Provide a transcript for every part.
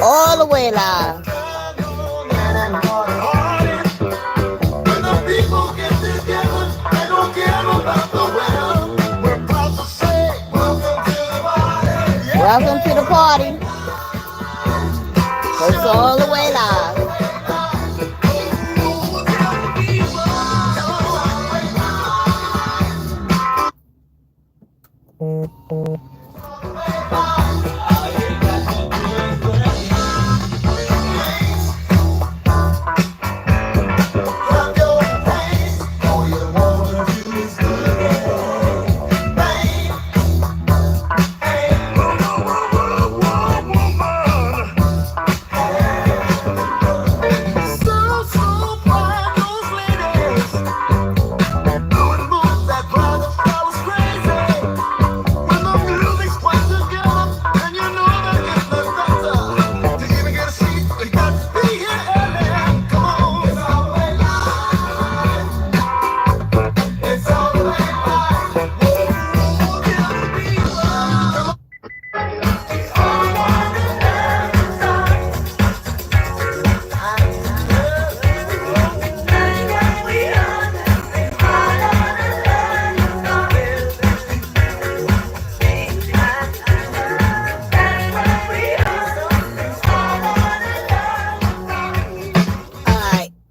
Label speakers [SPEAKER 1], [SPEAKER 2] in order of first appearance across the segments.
[SPEAKER 1] all the way live. Welcome to the party. It's all the way live.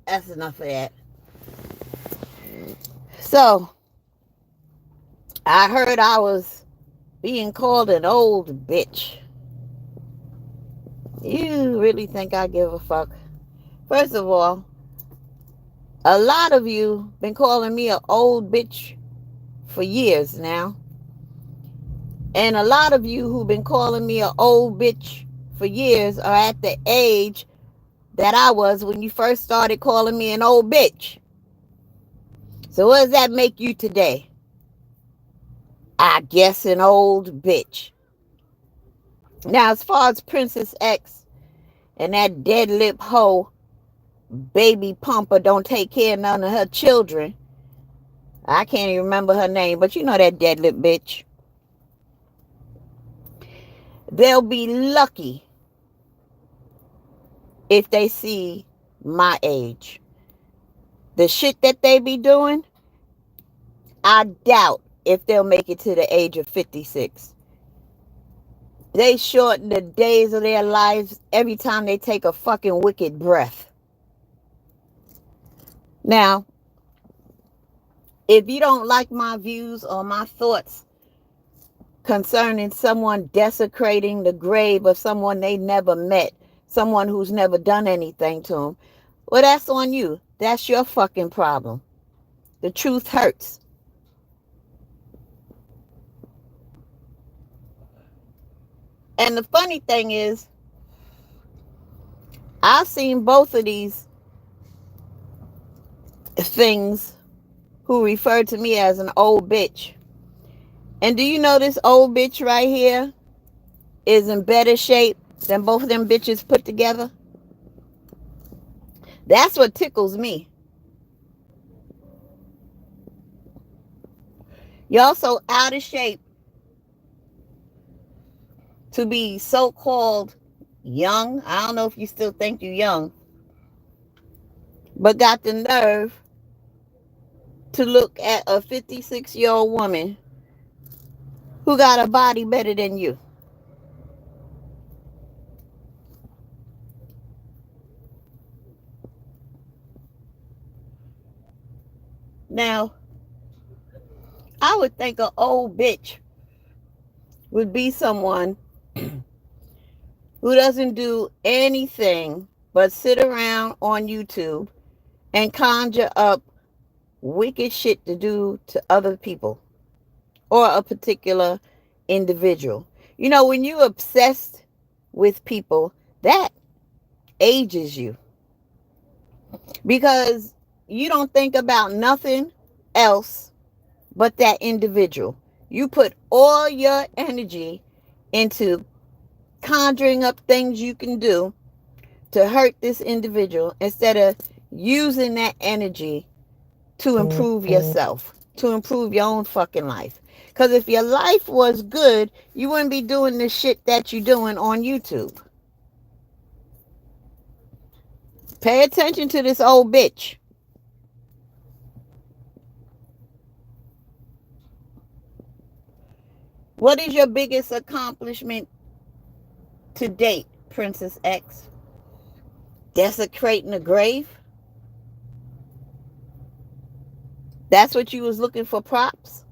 [SPEAKER 1] That's enough of that. So, I heard I was being called an old bitch. You really think I give a fuck? First of all, a lot of you been calling me an old bitch for years now. And a lot of you who've been calling me an old bitch for years are at the age that I was when you first started calling me an old bitch. So what does that make you today? I guess an old bitch. Now, as far as Princess X and that dead lip hoe, baby pumper, don't take care of none of her children. I can't even remember her name, but you know that dead lip bitch. They'll be lucky if they see my age. The shit that they be doing, I doubt if they'll make it to the age of 56. They shorten the days of their lives every time they take a fucking wicked breath. Now, if you don't like my views or my thoughts concerning someone desecrating the grave of someone they never met, someone who's never done anything to them, well, that's on you. That's your fucking problem. The truth hurts. And the funny thing is, I've seen both of these things who refer to me as an old bitch. And do you know this old bitch right here is in better shape than both of them bitches put together? That's what tickles me. Y'all so out of shape to be so-called young. I don't know if you still think you're young, but got the nerve to look at a 56-year-old woman who got a body better than you. Now, I would think an old bitch would be someone who doesn't do anything but sit around on YouTube and conjure up wicked shit to do to other people or a particular individual. You know, when you're obsessed with people, that ages you. Because you don't think about nothing else but that individual. You put all your energy into conjuring up things you can do to hurt this individual instead of using that energy to improve yourself, to improve your own fucking life. Because if your life was good, you wouldn't be doing the shit that you're doing on YouTube. Pay attention to this old bitch. What is your biggest accomplishment to date, Princess X? Desecrating the grave? That's what you was looking for props?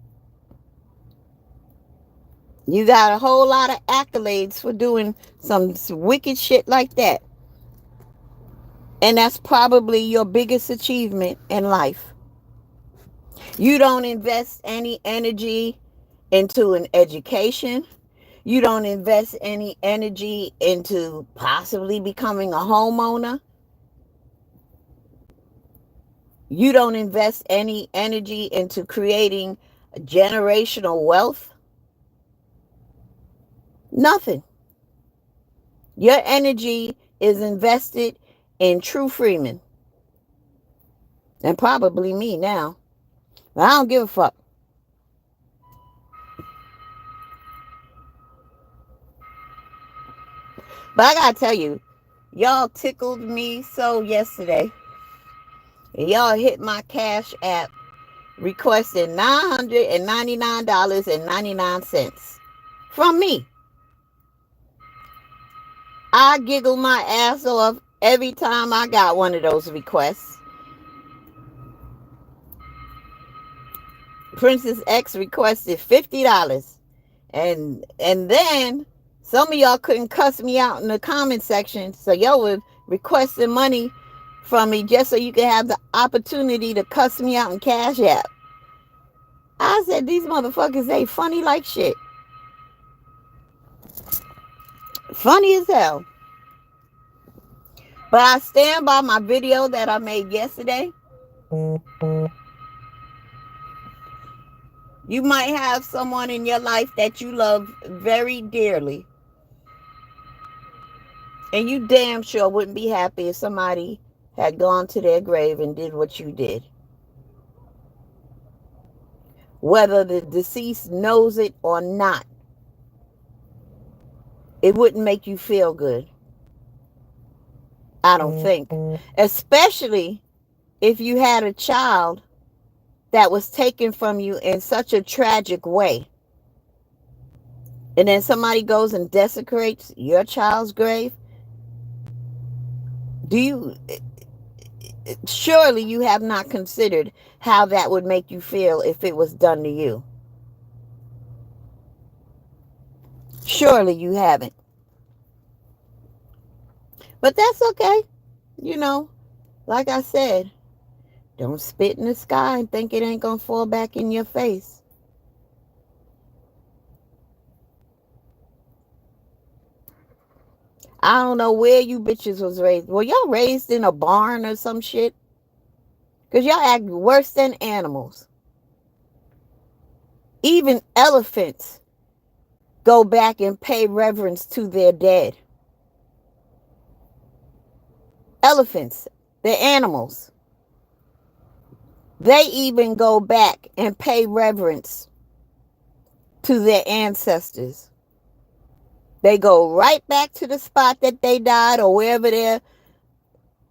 [SPEAKER 1] You got a whole lot of accolades for doing some wicked shit like that. And that's probably your biggest achievement in life. You don't invest any energy into an education. You don't invest any energy into possibly becoming a homeowner. You don't invest any energy into creating generational wealth. Nothing. Your energy is invested in True Freeman. And probably me now. But I don't give a fuck. But I gotta tell you, y'all tickled me so yesterday. Y'all hit my Cash App requesting $999.99 from me. I giggle my ass off every time I got one of those requests. Princess X requested $50. And then some of y'all couldn't cuss me out in the comment section, so y'all were requesting money from me just so you could have the opportunity to cuss me out in Cash App. I said, these motherfuckers, they funny like shit. Funny as hell. But I stand by my video that I made yesterday. You might have someone in your life that you love very dearly. And you damn sure wouldn't be happy if somebody had gone to their grave and did what you did. Whether the deceased knows it or not, it wouldn't make you feel good. I don't think. Especially if you had a child that was taken from you in such a tragic way. And then somebody goes and desecrates your child's grave. Surely you have not considered how that would make you feel if it was done to you. Surely you haven't. But that's okay. You know, like I said, don't spit in the sky and think it ain't gonna fall back in your face. I don't know where you bitches was raised. Were y'all raised in a barn or some shit? Because y'all act worse than animals. Even elephants go back and pay reverence to their dead. Elephants, they're animals. They even go back and pay reverence to their ancestors. They go right back to the spot that they died or wherever they're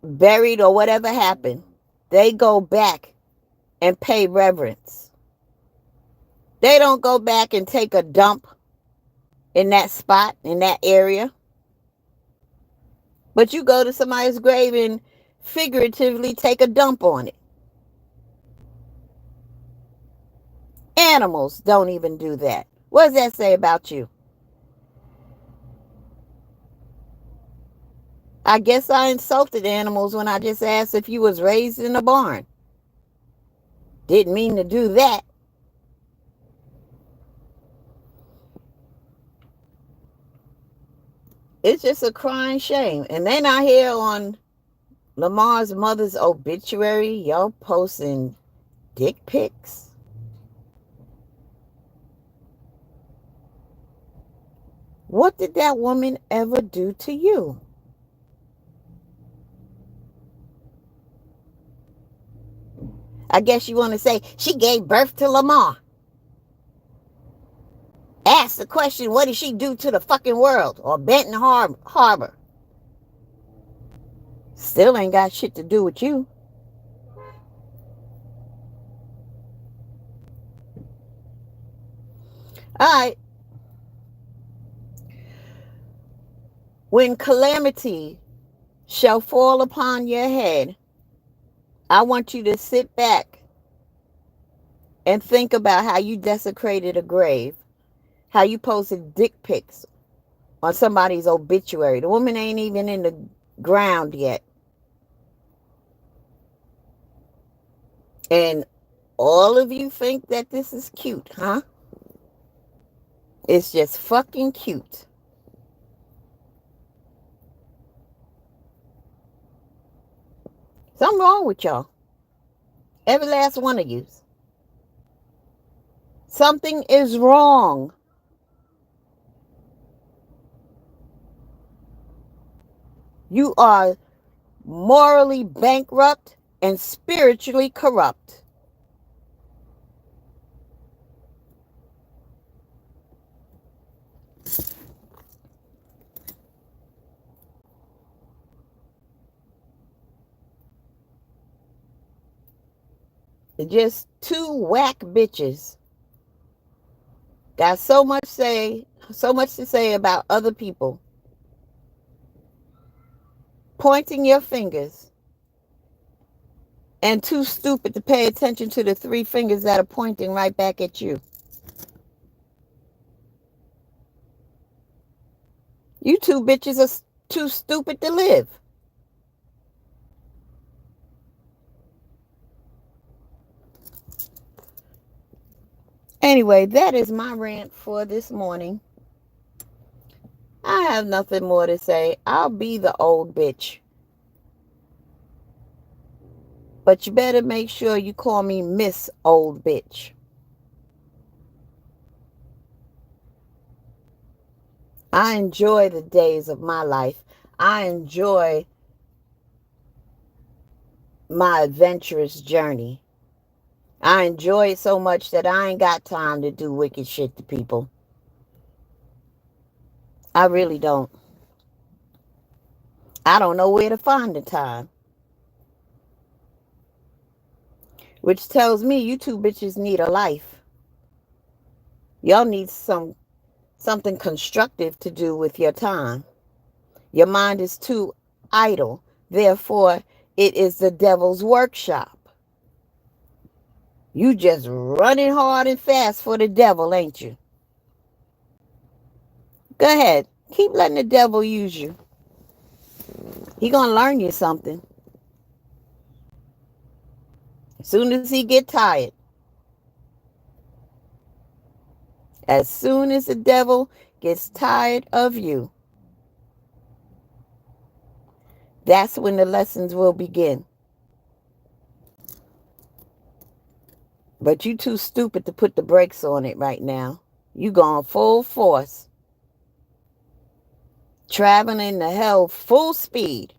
[SPEAKER 1] buried or whatever happened. They go back and pay reverence. They don't go back and take a dump in that spot, in that area. But you go to somebody's grave and figuratively take a dump on it. Animals don't even do that. What does that say about you? I guess I insulted animals when I just asked if you was raised in a barn. Didn't mean to do that. It's just a crying shame. And then I hear on Lamar's mother's obituary, y'all posting dick pics. What did that woman ever do to you? I guess you want to say she gave birth to Lamar. Ask the question, what did she do to the fucking world? Or Benton Harbor? Still ain't got shit to do with you. All right. When calamity shall fall upon your head, I want you to sit back and think about how you desecrated a grave, how you posted dick pics on somebody's obituary. The woman ain't even in the ground yet. And all of you think that this is cute, huh? It's just fucking cute. Something wrong with y'all. Every last one of you. Something is wrong. You are morally bankrupt and spiritually corrupt. Just two whack bitches. Got so much to say about other people. Pointing your fingers. And too stupid to pay attention to the three fingers that are pointing right back at you. You two bitches are too stupid to live. Anyway, that is my rant for this morning. I have nothing more to say. I'll be the old bitch. But you better make sure you call me Miss Old Bitch. I enjoy the days of my life. I enjoy my adventurous journey. I enjoy it so much that I ain't got time to do wicked shit to people. I really don't. I don't know where to find the time. Which tells me you two bitches need a life. Y'all need something constructive to do with your time. Your mind is too idle. Therefore, it is the devil's workshop. You just running hard and fast for the devil, ain't you? Go ahead. Keep letting the devil use you. He gonna learn you something. As soon as he get tired. As soon as the devil gets tired of you, that's when the lessons will begin. But you too stupid to put the brakes on it right now. You going full force. Traveling to hell full speed.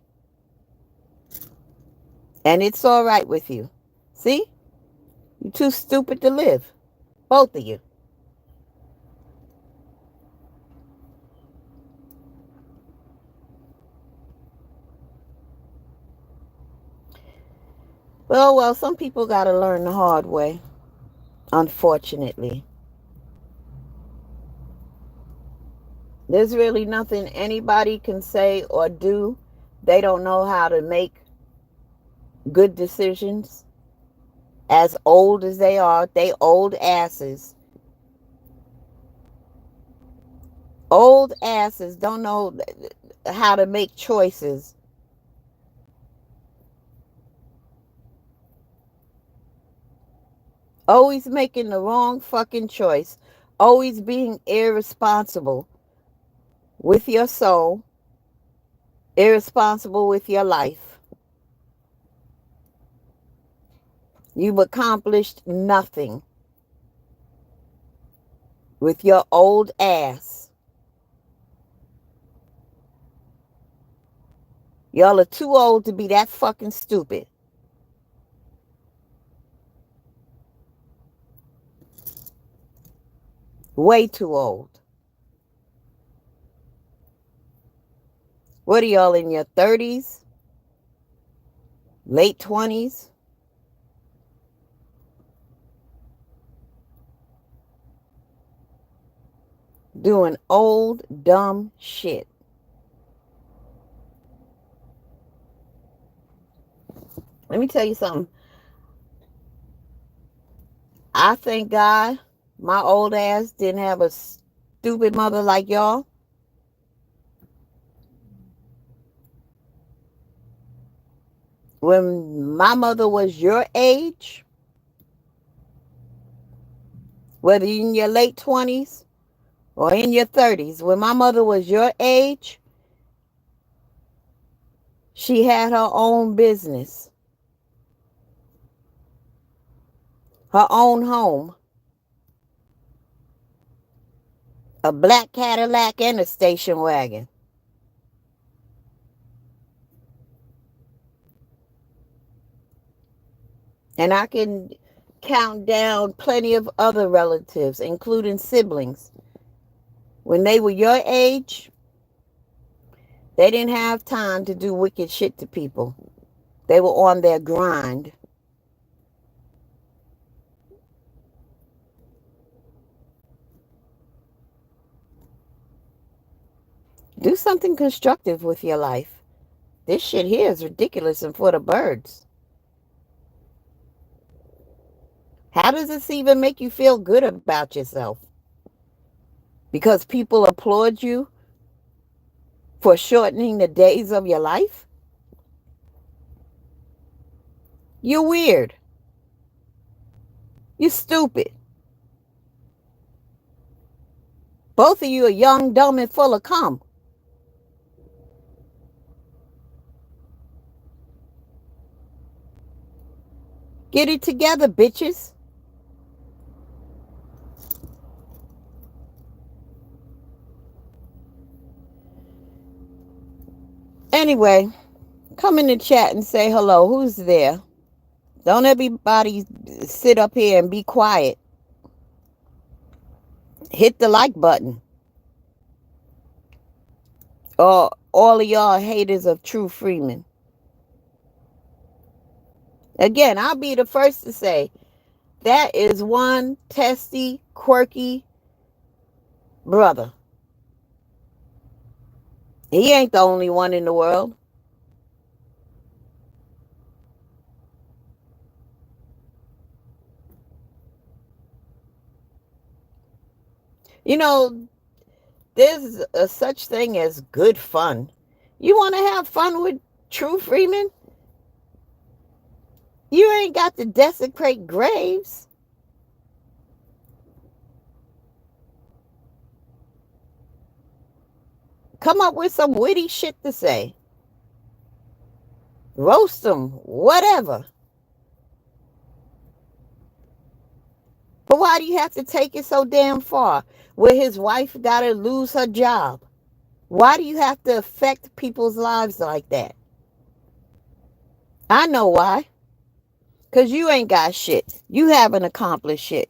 [SPEAKER 1] And it's all right with you. See? You're too stupid to live. Both of you. Well, some people got to learn the hard way. Unfortunately. There's really nothing anybody can say or do. They don't know how to make good decisions. As old as they are, they old asses. Old asses don't know how to make choices. Always making the wrong fucking choice. Always being irresponsible with your soul. Irresponsible with your life. You've accomplished nothing with your old ass. Y'all are too old to be that fucking stupid. Way too old. What are y'all in your 30s? late 20s, doing old, dumb shit. Let me tell you something. I thank God my old ass didn't have a stupid mother like y'all. When my mother was your age, whether in your late 20s or in your 30s, when my mother was your age, she had her own business, her own home, a black Cadillac and a station wagon. And I can count down plenty of other relatives, including siblings. When they were your age, they didn't have time to do wicked shit to people. They were on their grind. Do something constructive with your life. This shit here is ridiculous and for the birds. How does this even make you feel good about yourself? Because people applaud you for shortening the days of your life? You're weird. You're stupid. Both of you are young, dumb, and full of cum. Get it together, bitches. Anyway, come in the chat and say hello. Who's there? Don't everybody sit up here and be quiet. Hit the like button. Or all of y'all haters of True Freeman. Again, I'll be the first to say that is one testy, quirky brother. He ain't the only one in the world. You know, there's a such thing as good fun. You want to have fun with True Freeman? You ain't got to desecrate graves. Come up with some witty shit to say. Roast them, whatever. But why do you have to take it so damn far? Where his wife got to lose her job? Why do you have to affect people's lives like that? I know why. Because you ain't got shit. You haven't accomplished shit.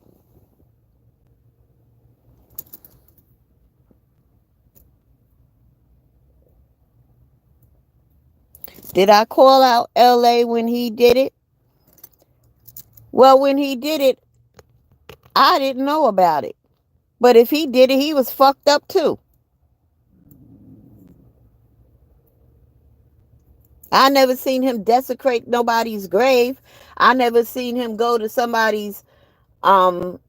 [SPEAKER 1] Did I call out LA when he did it? Well, when he did it, I didn't know about it. But if he did it, he was fucked up too. I never seen him desecrate nobody's grave. I never seen him go to somebody's um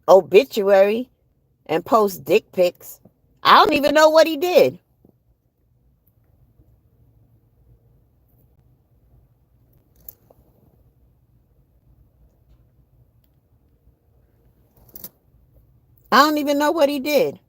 [SPEAKER 1] obituary and post dick pics. I don't even know what he did. I don't even know what he did.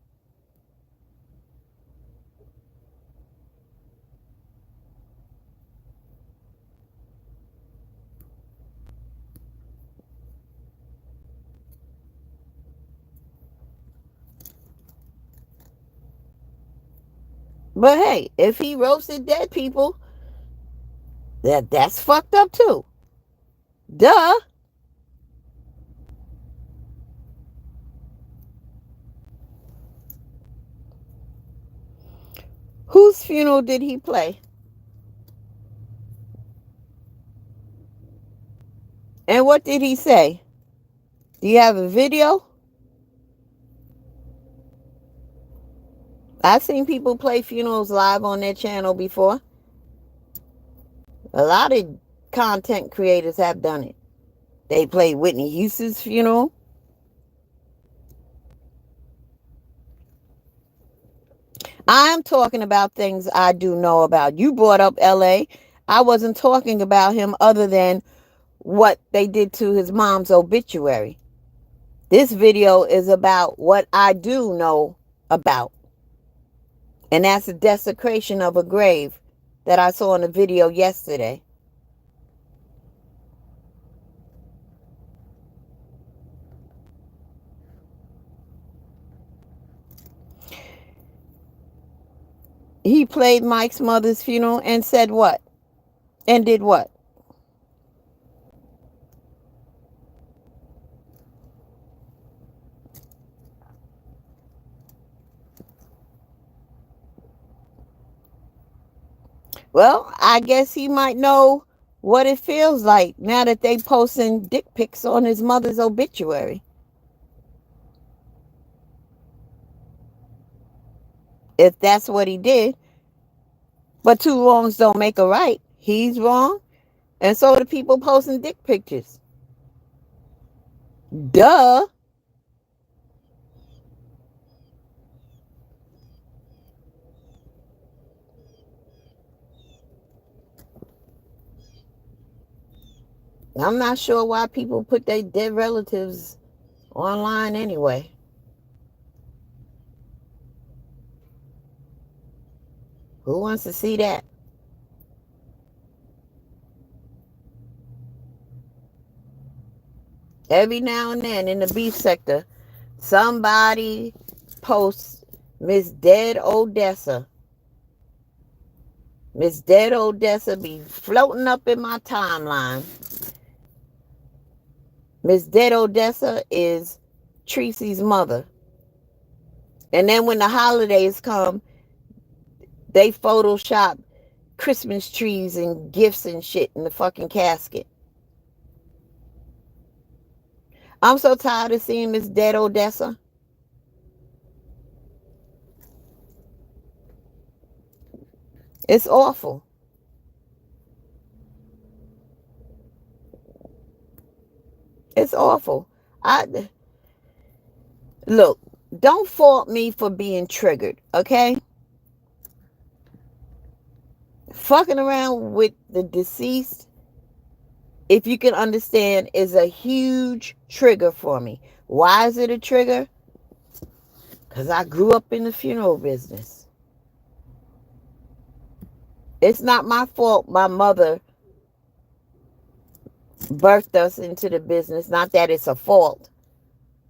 [SPEAKER 1] But hey, if he roasted dead people, that's fucked up too. Duh. Whose funeral did he play? And what did he say? Do you have a video? I've seen people play funerals live on their channel before. A lot of content creators have done it. They played Whitney Houston's funeral. I'm talking about things I do know about. You brought up LA. I wasn't talking about him other than what they did to his mom's obituary. This video is about what I do know about. And that's the desecration of a grave that I saw in a video yesterday. He played Mike's mother's funeral and said what? And did what? Well, I guess he might know what it feels like now that they posting dick pics on his mother's obituary. If that's what he did. But two wrongs don't make a right. He's wrong, and so are the people posting dick pictures. Duh. I'm not sure why people put their dead relatives online anyway. Who wants to see that? Every now and then in the beef sector, somebody posts Miss Dead Odessa. Miss Dead Odessa be floating up in my timeline. Miss Dead Odessa is Tracy's mother. And then when the holidays come, they Photoshop Christmas trees and gifts and shit in the fucking casket. I'm so tired of seeing Miss Dead Odessa. It's awful. It's awful. Look, don't fault me for being triggered, okay? Fucking around with the deceased, if you can understand, is a huge trigger for me. Why is it a trigger? Because I grew up in the funeral business. It's not my fault my mother birthed us into the business. Not that it's a fault,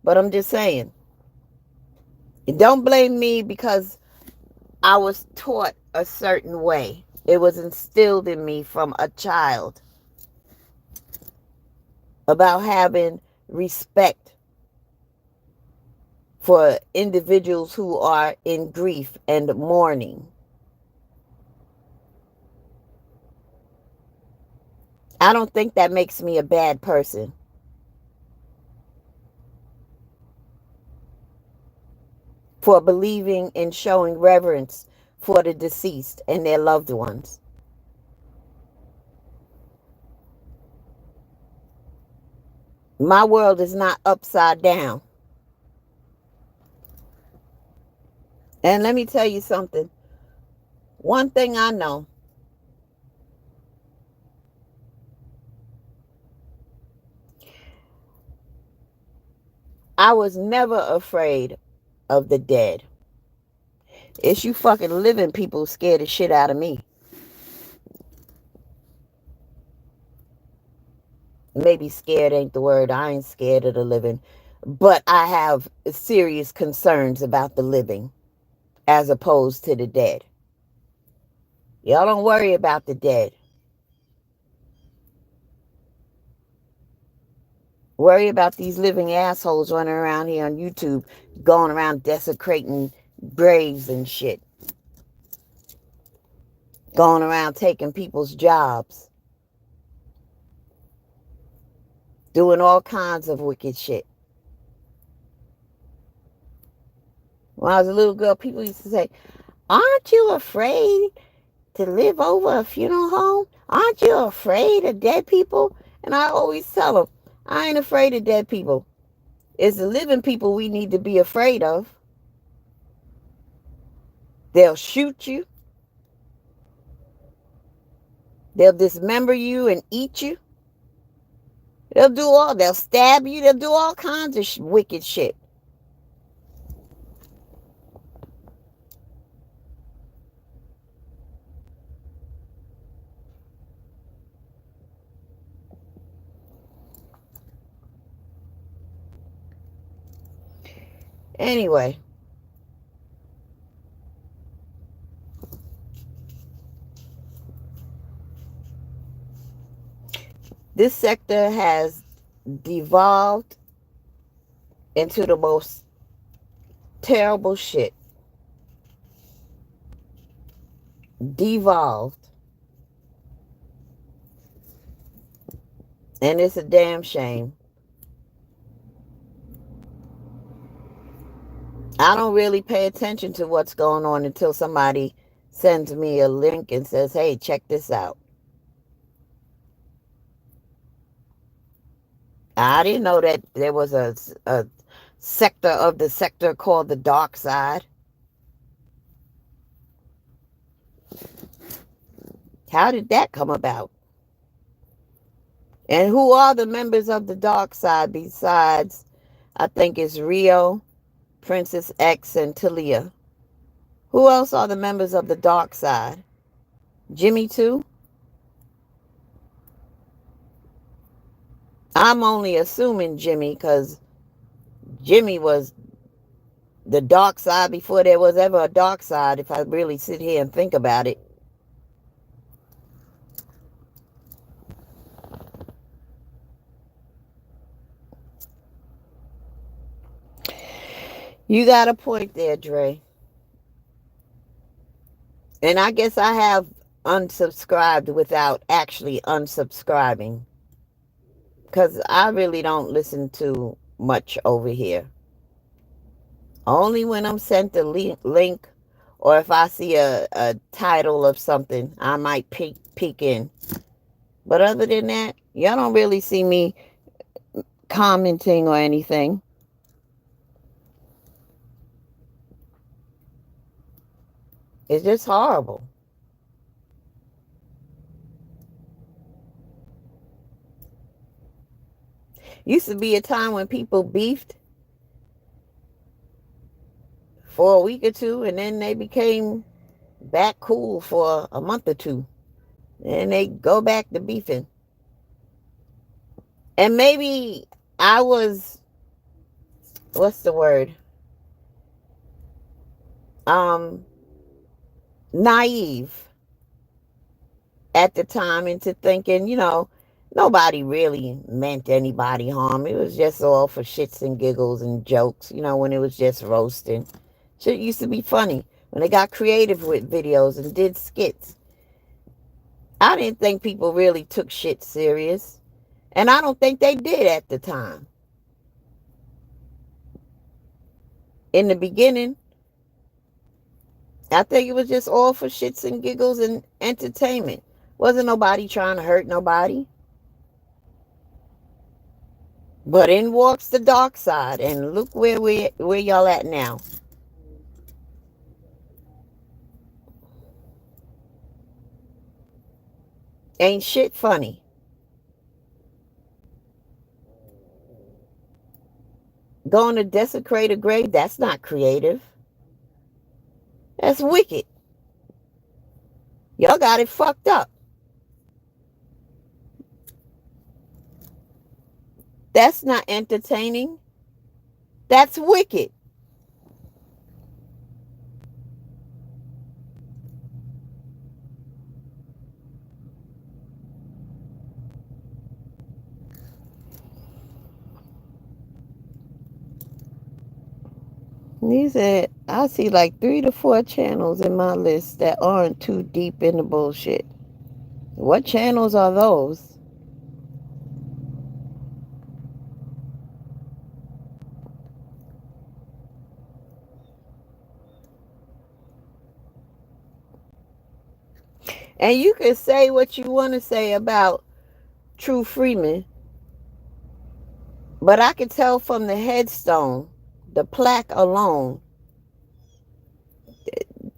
[SPEAKER 1] but I'm just saying. Don't blame me because I was taught a certain way. It was instilled in me from a child about having respect for individuals who are in grief and mourning. I don't think that makes me a bad person. For believing and showing reverence for the deceased and their loved ones. My world is not upside down. And let me tell you something. One thing I know. I was never afraid of the dead. It's you fucking living people scared the shit out of me. Maybe scared ain't the word. I ain't scared of the living. But I have serious concerns about the living as opposed to the dead. Y'all don't worry about the dead. Worry about these living assholes running around here on YouTube, going around desecrating graves and shit. Going around taking people's jobs. doing all kinds of wicked shit. When I was a little girl, people used to say, aren't you afraid to live over a funeral home? Aren't you afraid of dead people? And I always tell them, I ain't afraid of dead people. It's the living people we need to be afraid of. They'll shoot you. They'll dismember you and eat you. They'll stab you. They'll do all kinds of wicked shit. Anyway, this sector has devolved into the most terrible shit. Devolved. And it's a damn shame. I don't really pay attention to what's going on until somebody sends me a link and says, hey, check this out. I didn't know that there was a sector of the sector called the dark side. How did that come about? And who are the members of the dark side besides, I think it's Rio, Princess X, and Talia? Who else are the members of the dark side? Jimmy too? I'm only assuming Jimmy because Jimmy was the dark side before there was ever a dark side, if I really sit here and think about it. You got a point there, Dre. And I guess I have unsubscribed without actually unsubscribing. Because I really don't listen to much over here. Only when I'm sent the link or if I see a title of something, I might peek in. But other than that, y'all don't really see me commenting or anything. It's just horrible. Used to be a time when people beefed for a week or two, and then they became back cool for a month or two. And they go back to beefing. And maybe I was, what's the word? Naive at the time into thinking, nobody really meant anybody harm. It was just all for shits and giggles and jokes, when it was just roasting. Shit used to be funny when they got creative with videos and did skits. I didn't think people really took shit serious. And I don't think they did at the time. In the beginning, I think it was just all for shits and giggles and entertainment. Wasn't nobody trying to hurt nobody. But in walks the dark side, and look where y'all at now. Ain't shit funny. Going to desecrate a grave, that's not creative. That's wicked. Y'all got it fucked up. That's not entertaining. That's wicked. He said, I see like 3 to 4 channels in my list that aren't too deep in the bullshit. What channels are those? And you can say what you want to say about True Freeman, but I can tell from the headstone, the plaque alone,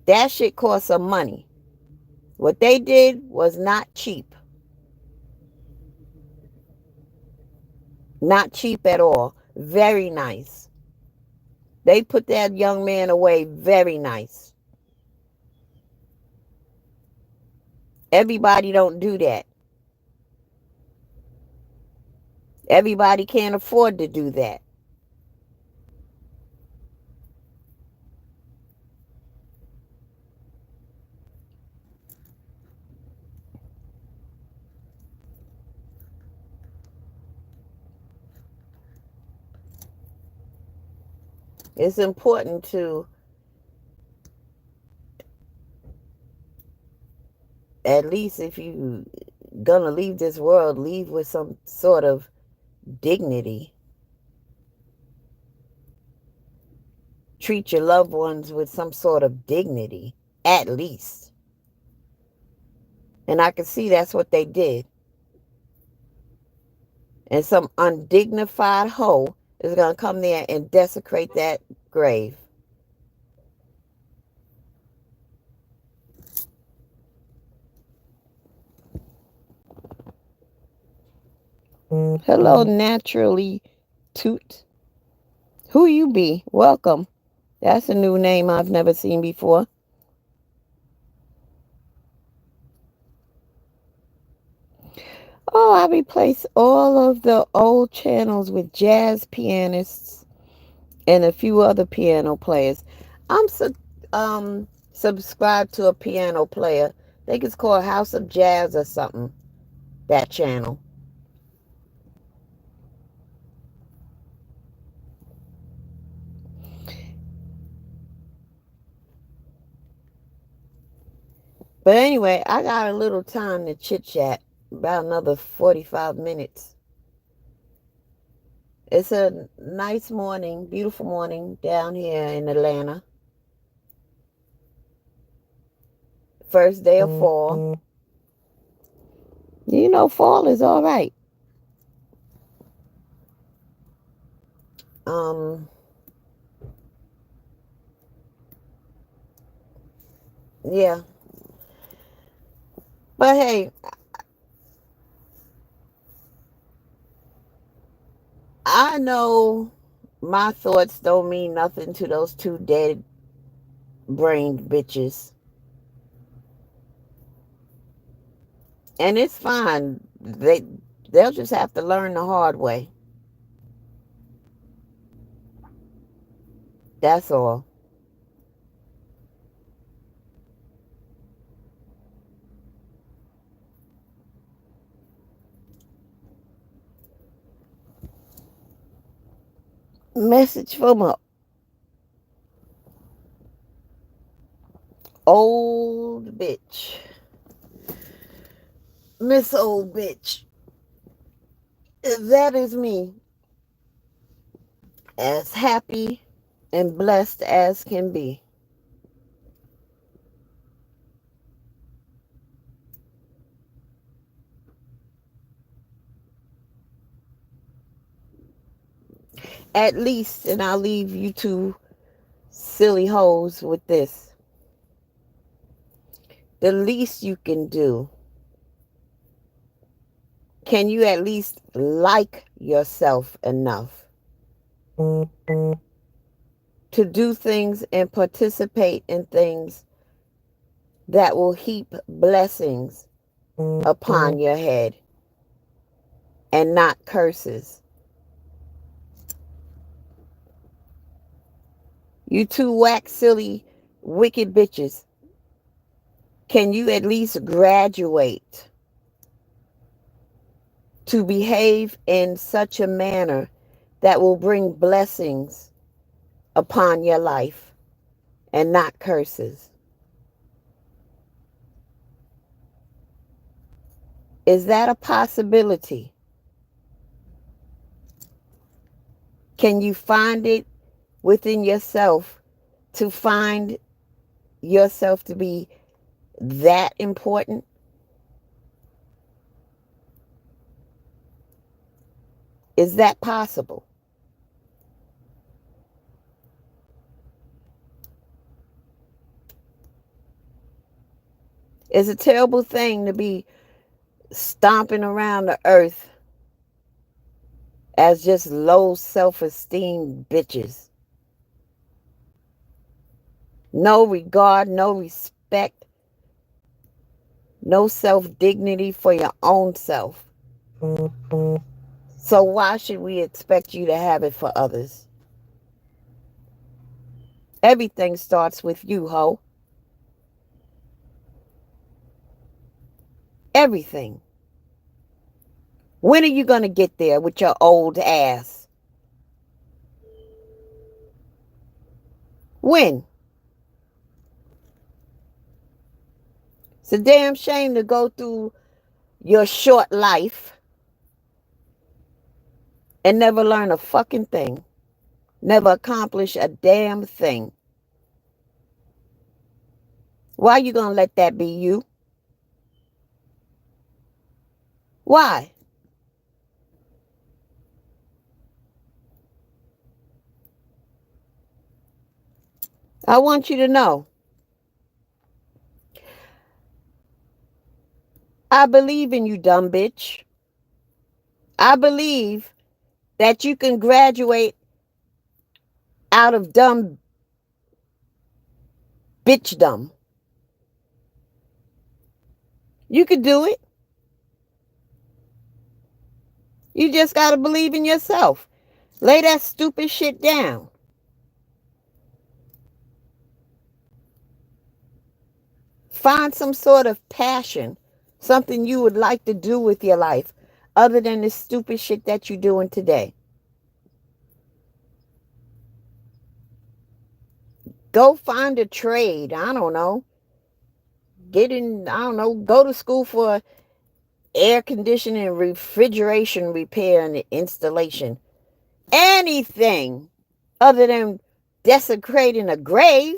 [SPEAKER 1] that shit cost some money. What they did was not cheap. Not cheap at all. Very nice. They put that young man away very nice. Everybody don't do that. Everybody can't afford to do that. It's important to at least, if you gonna leave this world, leave with some sort of dignity. Treat your loved ones with some sort of dignity, at least. And I can see that's what they did. And some undignified hoe is gonna come there and desecrate that grave. Hello, naturally toot. Who you be? Welcome. That's a new name I've never seen before. Oh, I replaced all of the old channels with jazz pianists and a few other piano players. I'm subscribed to a piano player. I think it's called House of Jazz or something. That channel. But anyway, I got a little time to chit chat. About another 45 minutes. It's a nice morning, beautiful morning down here in Atlanta. First day of fall. You know, fall is all right. Yeah. But hey, I know my thoughts don't mean nothing to those two dead brained bitches. And it's fine. They'll just have to learn the hard way. That's all. Message from a old bitch. Miss Old Bitch. That is me. As happy and blessed as can be. At least, and I'll leave you two silly hoes with this. The least you can do, can you at least like yourself enough to do things and participate in things that will heap blessings upon your head and not curses? You two whack, silly, wicked bitches. Can you at least graduate to behave in such a manner that will bring blessings upon your life and not curses? Is that a possibility? Can you find it within yourself to find yourself to be that important Is that possible? It's a terrible thing to be stomping around the earth as just low self-esteem bitches. No regard, no respect, no self-dignity for your own self. So why should we expect you to have it for others? Everything starts with you, ho. Everything. When are you going to get there with your old ass? When? It's a damn shame to go through your short life and never learn a fucking thing. Never accomplish a damn thing. Why are you going to let that be you? Why? I want you to know. I believe in you, dumb bitch. I believe that you can graduate out of dumb bitchdom. You could do it. You just got to believe in yourself. Lay that stupid shit down. Find some sort of passion, something you would like to do with your life, other than the stupid shit that you're doing today. Go find a trade. I don't know. Go to school for air conditioning, refrigeration repair, and installation. Anything other than desecrating a grave.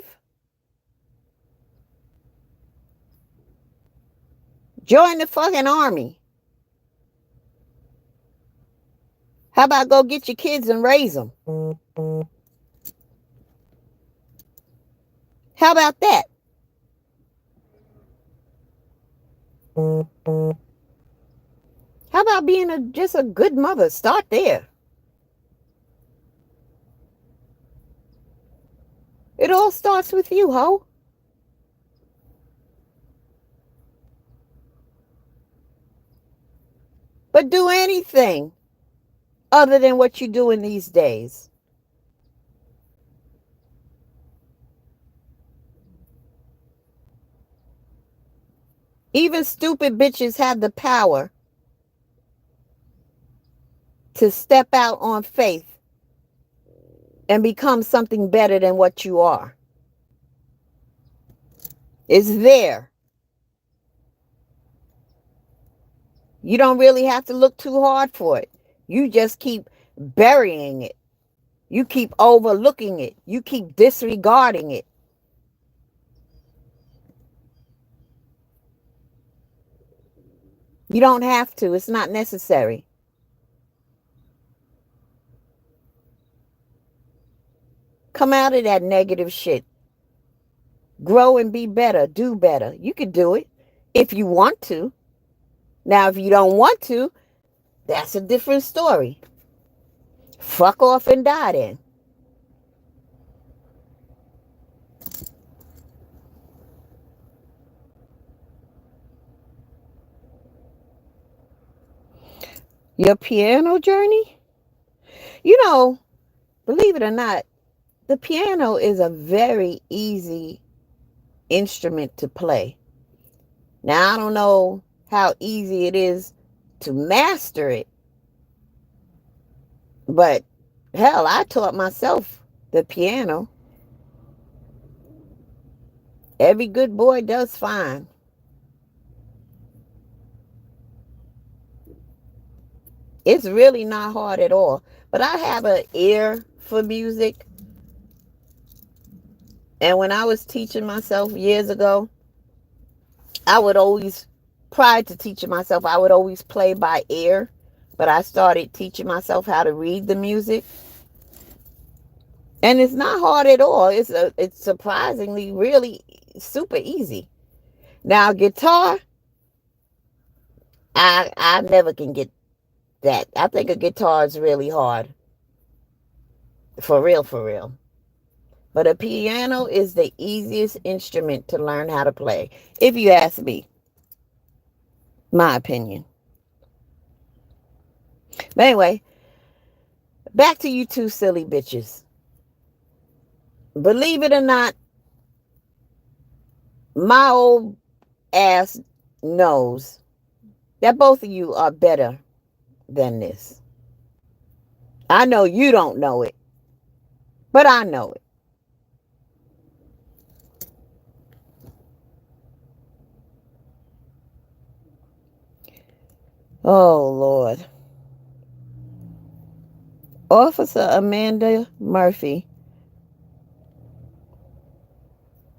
[SPEAKER 1] Join the fucking army. How about go get your kids and raise them? How about that? How about being just a good mother? Start there. It all starts with you, ho. But do anything other than what you're doing these days. Even stupid bitches have the power to step out on faith and become something better than what you are. It's there. You don't really have to look too hard for it. You just keep burying it. You keep overlooking it. You keep disregarding it. You don't have to. It's not necessary. Come out of that negative shit. Grow and be better. Do better. You can do it if you want to. Now, if you don't want to, that's a different story. Fuck off and die then. Your piano journey? You know, believe it or not, the piano is a very easy instrument to play. Now, I don't know how easy it is to master it, but hell, I taught myself the piano. Every good boy does fine. It's really not hard at all. But I have an ear for music. And when I was teaching myself years ago, I would always, prior to teaching myself, I would always play by ear. but I started teaching myself how to read the music. And it's not hard at all. It's surprisingly really super easy. Now guitar, I never can get that. I think a guitar is really hard. For real, for real. But a piano is the easiest instrument to learn how to play, if you ask me. My opinion. But anyway, back to you two silly bitches. Believe it or not, my old ass knows that both of you are better than this. I know you don't know it, but I know it. Oh, Lord. Officer Amanda Murphy.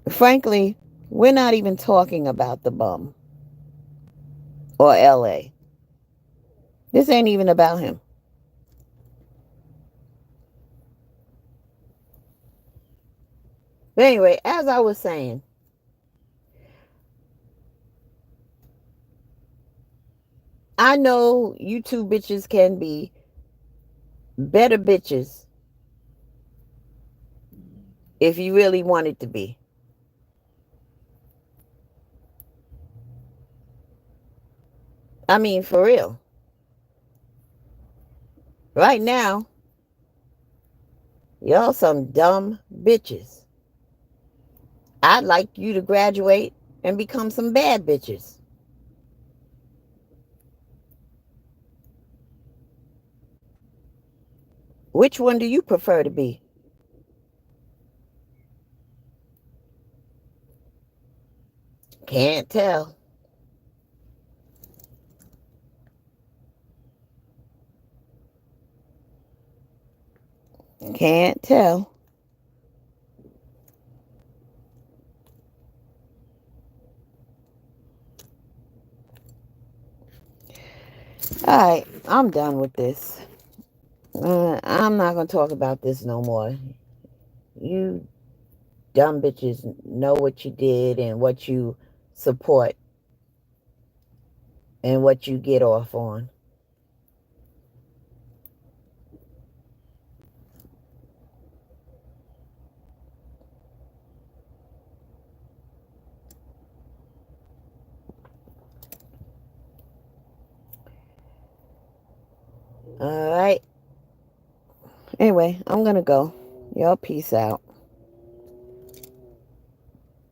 [SPEAKER 1] Frankly, we're not even talking about the bum or LA. This ain't even about him. But anyway, as I was saying, I know you two bitches can be better bitches if you really wanted to be. I mean, for real. Right now, y'all some dumb bitches. I'd like you to graduate and become some bad bitches. Which one do you prefer to be? Can't tell. Can't tell. All right, I'm done with this. I'm not going to talk about this no more. You dumb bitches know what you did and what you support and what you get off on. All right. Anyway, I'm going to go. Y'all peace out.